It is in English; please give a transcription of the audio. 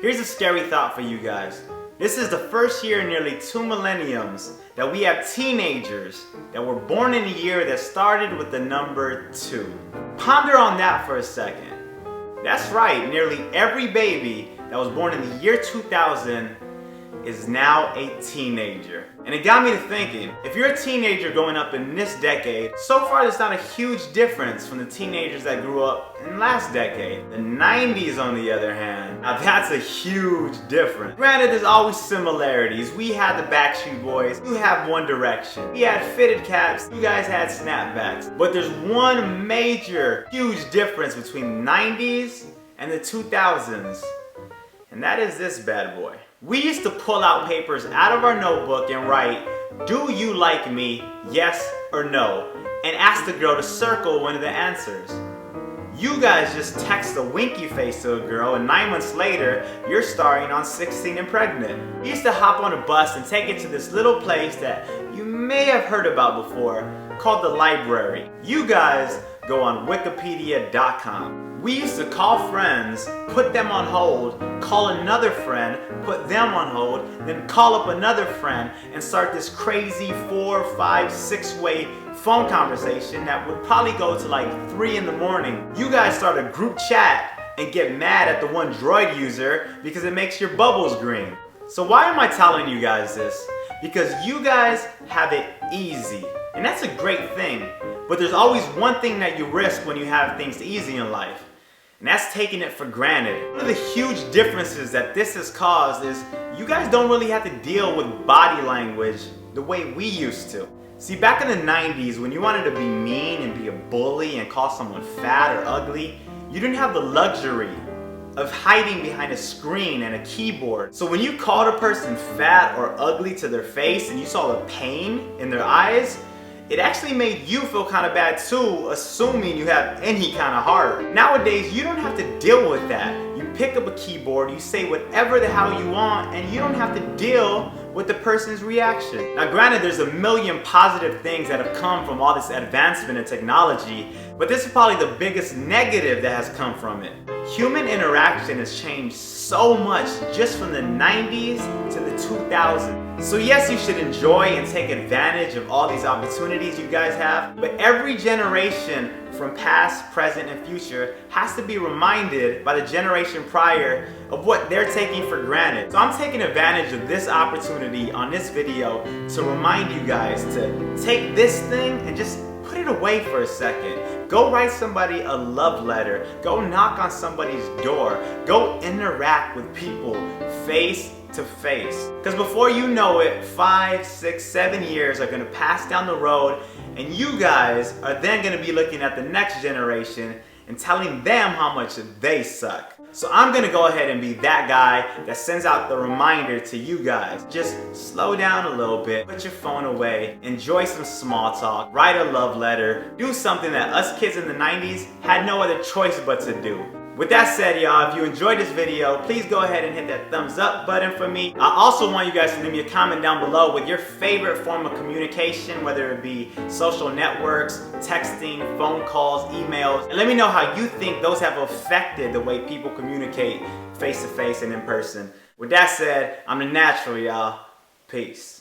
Here's a scary thought for you guys. This is the first year in nearly 2 millenniums that we have teenagers that were born in a year that started with the number 2. Ponder on that for a second. That's right, nearly every baby that was born in the year 2000 is now a teenager. And it got me to thinking, if you're a teenager growing up in this decade, so far there's not a huge difference from the teenagers that grew up in last decade. The 90s on the other hand, now that's a huge difference. Granted, there's always similarities. We had the Backstreet Boys, you have One Direction. We had fitted caps, you guys had snapbacks. But there's one major, huge difference between the 90s and the 2000s. And that is this bad boy. We used to pull out papers out of our notebook and write, "Do you like me? Yes or no?" and ask the girl to circle one of the answers. You guys just text a winky face to a girl and 9 months later, you're starring on 16 and Pregnant. We used to hop on a bus and take it to this little place that you may have heard about before called the library. You guys go on Wikipedia.com. We used to call friends, put them on hold, call another friend, put them on hold, then call up another friend and start this crazy 4, 5, 6-way phone conversation that would probably go to like 3 in the morning. You guys start a group chat and get mad at the one Droid user because it makes your bubbles green. So why am I telling you guys this? Because you guys have it easy. And that's a great thing. But there's always one thing that you risk when you have things easy in life. And that's taking it for granted. One of the huge differences that this has caused is you guys don't really have to deal with body language the way we used to. See, back in the 90s, when you wanted to be mean and be a bully and call someone fat or ugly, you didn't have the luxury of hiding behind a screen and a keyboard. So when you called a person fat or ugly to their face and you saw the pain in their eyes, it actually made you feel kind of bad too, assuming you have any kind of heart. Nowadays, you don't have to deal with that. You pick up a keyboard, you say whatever the hell you want, and you don't have to deal with the person's reaction. Now granted, there's a million positive things that have come from all this advancement in technology, but this is probably the biggest negative that has come from it. Human interaction has changed so much just from the 90s to the 2000s. So yes, you should enjoy and take advantage of all these opportunities you guys have, but every generation from past, present, and future has to be reminded by the generation prior of what they're taking for granted. So I'm taking advantage of this opportunity on this video to remind you guys to take this thing and just put it away for a second. Go write somebody a love letter. Go knock on somebody's door. Go interact with people face to face. Because before you know it, 5, 6, 7 years are going to pass down the road and you guys are then going to be looking at the next generation and telling them how much they suck. So I'm going to go ahead and be that guy that sends out the reminder to you guys. Just slow down a little bit, put your phone away, enjoy some small talk, write a love letter, do something that us kids in the 90s had no other choice but to do. With that said, y'all, if you enjoyed this video, please go ahead and hit that thumbs up button for me. I also want you guys to leave me a comment down below with your favorite form of communication, whether it be social networks, texting, phone calls, emails, and let me know how you think those have affected the way people communicate face to face and in person. With that said, I'm the Natural, y'all. Peace.